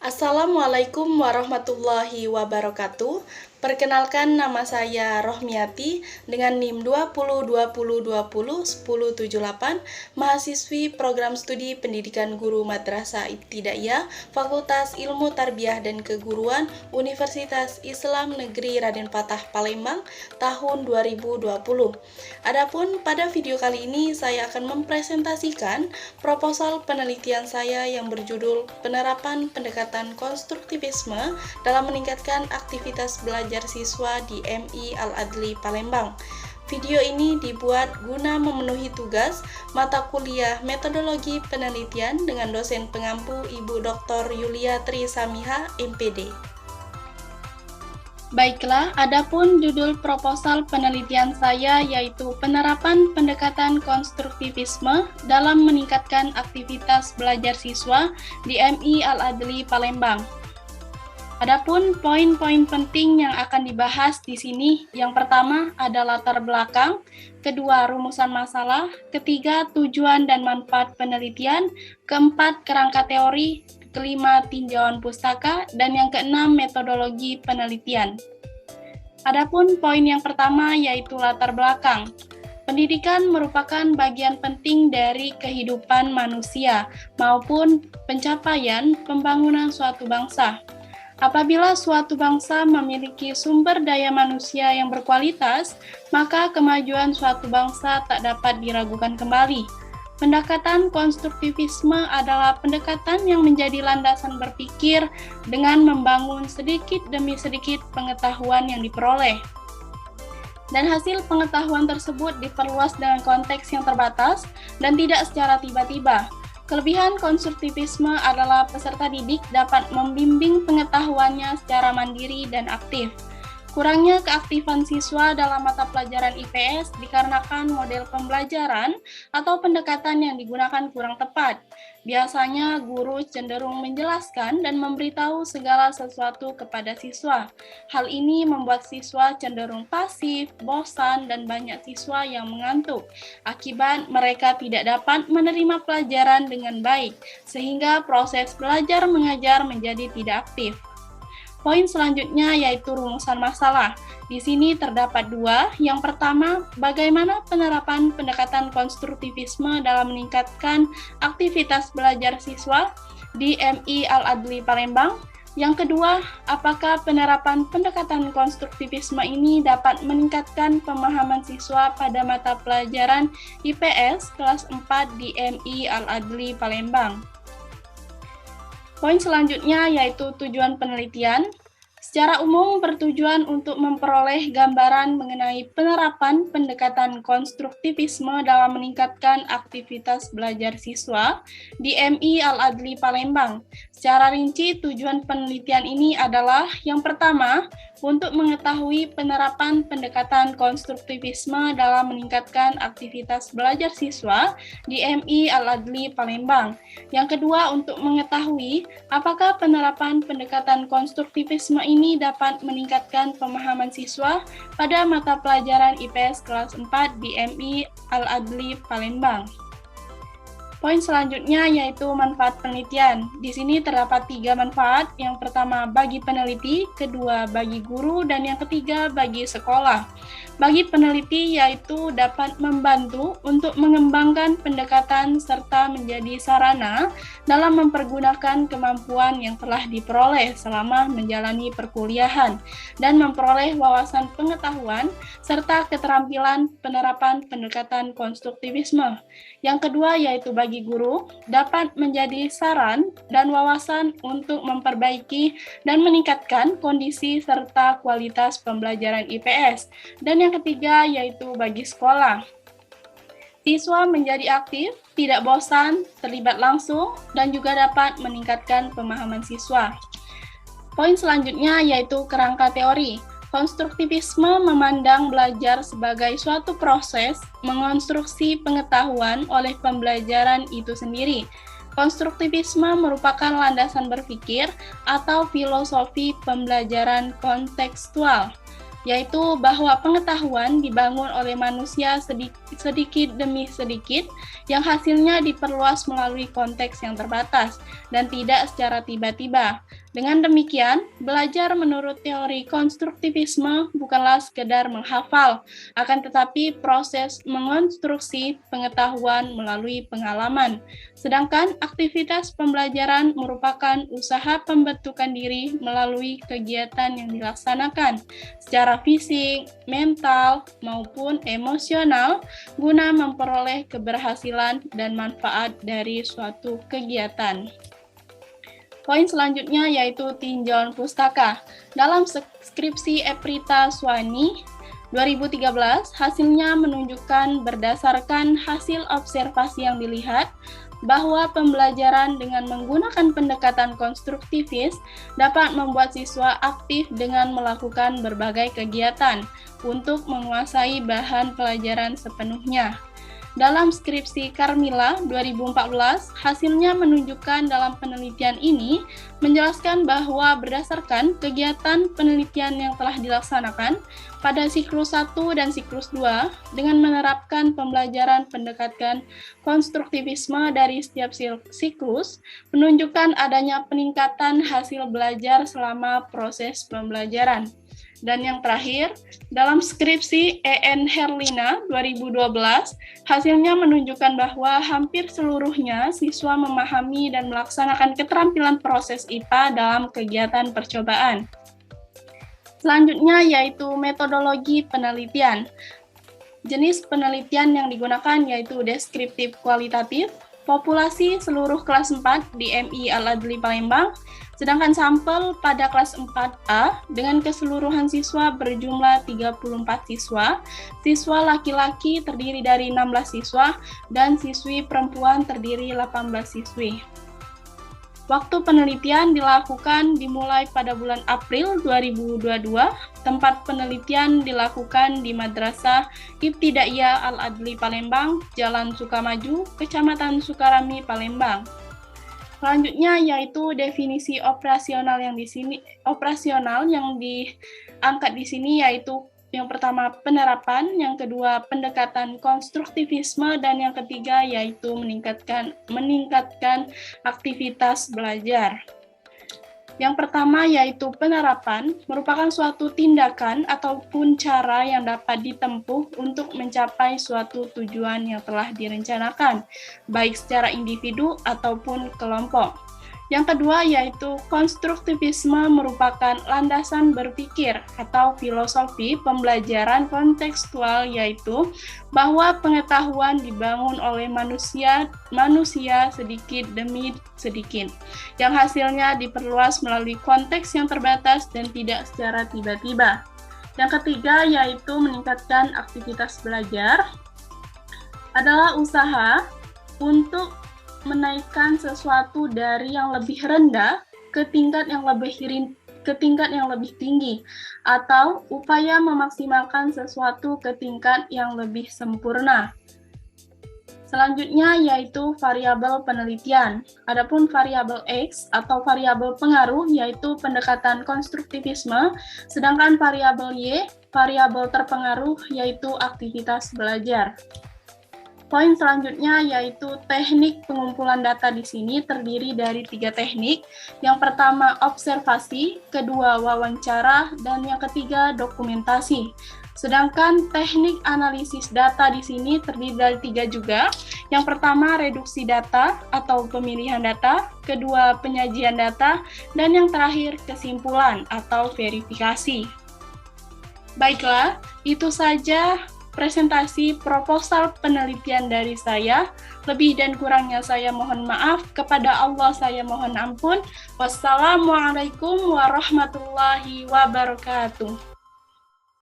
Assalamualaikum warahmatullahi wabarakatuh. Perkenalkan, nama saya Rohmiati dengan NIM 2020201078, mahasiswi program studi Pendidikan Guru Madrasah Ibtidaiyah, Fakultas Ilmu Tarbiyah dan Keguruan, Universitas Islam Negeri Raden Patah Palembang, tahun 2020. Adapun pada video kali ini saya akan mempresentasikan proposal penelitian saya yang berjudul Penerapan Pendekatan Konstruktivisme dalam meningkatkan aktivitas belajar siswa di MI Al-Adli Palembang. Video ini dibuat guna memenuhi tugas mata kuliah Metodologi Penelitian dengan dosen pengampu Ibu Dr. Yulia Trisamiha, MPD. Baiklah, adapun judul proposal penelitian saya yaitu Penerapan Pendekatan Konstruktivisme dalam meningkatkan aktivitas belajar siswa di MI Al-Adli Palembang. Adapun poin-poin penting yang akan dibahas di sini, yang pertama ada latar belakang, kedua rumusan masalah, ketiga tujuan dan manfaat penelitian, keempat kerangka teori, kelima tinjauan pustaka, dan yang keenam metodologi penelitian. Adapun poin yang pertama yaitu latar belakang. Pendidikan merupakan bagian penting dari kehidupan manusia maupun pencapaian pembangunan suatu bangsa. Apabila suatu bangsa memiliki sumber daya manusia yang berkualitas, maka kemajuan suatu bangsa tak dapat diragukan kembali. Pendekatan konstruktivisme adalah pendekatan yang menjadi landasan berpikir dengan membangun sedikit demi sedikit pengetahuan yang diperoleh. Dan hasil pengetahuan tersebut diperluas dengan konteks yang terbatas dan tidak secara tiba-tiba. Kelebihan konstruktivisme adalah peserta didik dapat membimbing pengetahuannya secara mandiri dan aktif. Kurangnya keaktifan siswa dalam mata pelajaran IPS dikarenakan model pembelajaran atau pendekatan yang digunakan kurang tepat. Biasanya guru cenderung menjelaskan dan memberitahu segala sesuatu kepada siswa. Hal ini membuat siswa cenderung pasif, bosan, dan banyak siswa yang mengantuk. Akibat mereka tidak dapat menerima pelajaran dengan baik, sehingga proses belajar mengajar menjadi tidak aktif. Poin selanjutnya yaitu rumusan masalah. Di sini terdapat dua. Yang pertama, bagaimana penerapan pendekatan konstruktivisme dalam meningkatkan aktivitas belajar siswa di MI Al-Adli Palembang. Yang kedua, apakah penerapan pendekatan konstruktivisme ini dapat meningkatkan pemahaman siswa pada mata pelajaran IPS kelas 4 di MI Al-Adli Palembang. Poin selanjutnya yaitu tujuan penelitian. Secara umum bertujuan untuk memperoleh gambaran mengenai penerapan pendekatan konstruktivisme dalam meningkatkan aktivitas belajar siswa di MI Al-Adli Palembang. Secara rinci, tujuan penelitian ini adalah yang pertama, untuk mengetahui penerapan pendekatan konstruktivisme dalam meningkatkan aktivitas belajar siswa di MI Al-Adli Palembang. Yang kedua, untuk mengetahui apakah penerapan pendekatan konstruktivisme ini dapat meningkatkan pemahaman siswa pada mata pelajaran IPS kelas 4 di MI Al-Adli Palembang. Poin selanjutnya yaitu manfaat penelitian. Di sini terdapat 3 manfaat. Yang pertama bagi peneliti, kedua bagi guru, dan yang ketiga bagi sekolah. Bagi peneliti yaitu dapat membantu untuk mengembangkan pendekatan serta menjadi sarana dalam mempergunakan kemampuan yang telah diperoleh selama menjalani perkuliahan dan memperoleh wawasan pengetahuan serta keterampilan penerapan pendekatan konstruktivisme. Yang kedua yaitu bagi guru, dapat menjadi saran dan wawasan untuk memperbaiki dan meningkatkan kondisi serta kualitas pembelajaran IPS. Dan yang ketiga yaitu bagi sekolah. Siswa menjadi aktif, tidak bosan, terlibat langsung, dan juga dapat meningkatkan pemahaman siswa. Poin selanjutnya yaitu kerangka teori. Konstruktivisme memandang belajar sebagai suatu proses mengonstruksi pengetahuan oleh pembelajaran itu sendiri. Konstruktivisme merupakan landasan berpikir atau filosofi pembelajaran kontekstual. yaitu bahwa pengetahuan dibangun oleh manusia sedikit demi sedikit, yang hasilnya diperluas melalui konteks yang terbatas dan tidak secara tiba-tiba. Dengan demikian, belajar menurut teori konstruktivisme bukanlah sekedar menghafal, akan tetapi proses mengonstruksi pengetahuan melalui pengalaman. Sedangkan aktivitas pembelajaran merupakan usaha pembentukan diri melalui kegiatan yang dilaksanakan secara fisik, mental, maupun emosional guna memperoleh keberhasilan dan manfaat dari suatu kegiatan. Poin selanjutnya yaitu tinjauan pustaka. Dalam skripsi Eprita Swani 2013, hasilnya menunjukkan berdasarkan hasil observasi yang dilihat bahwa pembelajaran dengan menggunakan pendekatan konstruktivis dapat membuat siswa aktif dengan melakukan berbagai kegiatan untuk menguasai bahan pelajaran sepenuhnya. Dalam skripsi Carmila 2014, hasilnya menunjukkan dalam penelitian ini menjelaskan bahwa berdasarkan kegiatan penelitian yang telah dilaksanakan pada siklus 1 dan siklus 2 dengan menerapkan pembelajaran pendekatan konstruktivisme dari setiap siklus menunjukkan adanya peningkatan hasil belajar selama proses pembelajaran. Dan yang terakhir, dalam skripsi E.N. Herlina 2012, hasilnya menunjukkan bahwa hampir seluruhnya siswa memahami dan melaksanakan keterampilan proses IPA dalam kegiatan percobaan. Selanjutnya yaitu metodologi penelitian. Jenis penelitian yang digunakan yaitu deskriptif kualitatif, populasi seluruh kelas 4 di MI Al-Adli Palembang, sedangkan sampel pada kelas 4A dengan keseluruhan siswa berjumlah 34 siswa, siswa laki-laki terdiri dari 16 siswa, dan siswi perempuan terdiri 18 siswi. Waktu penelitian dilakukan dimulai pada bulan April 2022. Tempat penelitian dilakukan di Madrasah Ibtidaiyah Al-Adli Palembang, Jalan Sukamaju, Kecamatan Sukarami, Palembang. Selanjutnya yaitu definisi operasional yang diangkat di sini yaitu yang pertama penerapan, yang kedua pendekatan konstruktivisme, dan yang ketiga yaitu meningkatkan aktivitas belajar. Yang pertama yaitu penerapan merupakan suatu tindakan ataupun cara yang dapat ditempuh untuk mencapai suatu tujuan yang telah direncanakan, baik secara individu ataupun kelompok. Yang kedua yaitu konstruktivisme merupakan landasan berpikir atau filosofi pembelajaran kontekstual, yaitu bahwa pengetahuan dibangun oleh manusia sedikit demi sedikit, yang hasilnya diperluas melalui konteks yang terbatas dan tidak secara tiba-tiba. Yang ketiga yaitu meningkatkan aktivitas belajar adalah usaha untuk menaikkan sesuatu dari yang lebih rendah ke tingkat yang lebih tinggi, atau upaya memaksimalkan sesuatu ke tingkat yang lebih sempurna. Selanjutnya yaitu variabel penelitian. Adapun variabel X atau variabel pengaruh yaitu pendekatan konstruktivisme, sedangkan variabel Y, variabel terpengaruh yaitu aktivitas belajar. Poin selanjutnya yaitu teknik pengumpulan data di sini terdiri dari 3 teknik. Yang pertama observasi, kedua wawancara, dan yang ketiga dokumentasi. Sedangkan teknik analisis data di sini terdiri dari 3 juga. Yang pertama reduksi data atau pemilihan data, kedua penyajian data, dan yang terakhir kesimpulan atau verifikasi. Baiklah, itu saja presentasi proposal penelitian dari saya. Lebih dan kurangnya saya mohon maaf. Kepada Allah saya mohon ampun. Wassalamualaikum warahmatullahi wabarakatuh.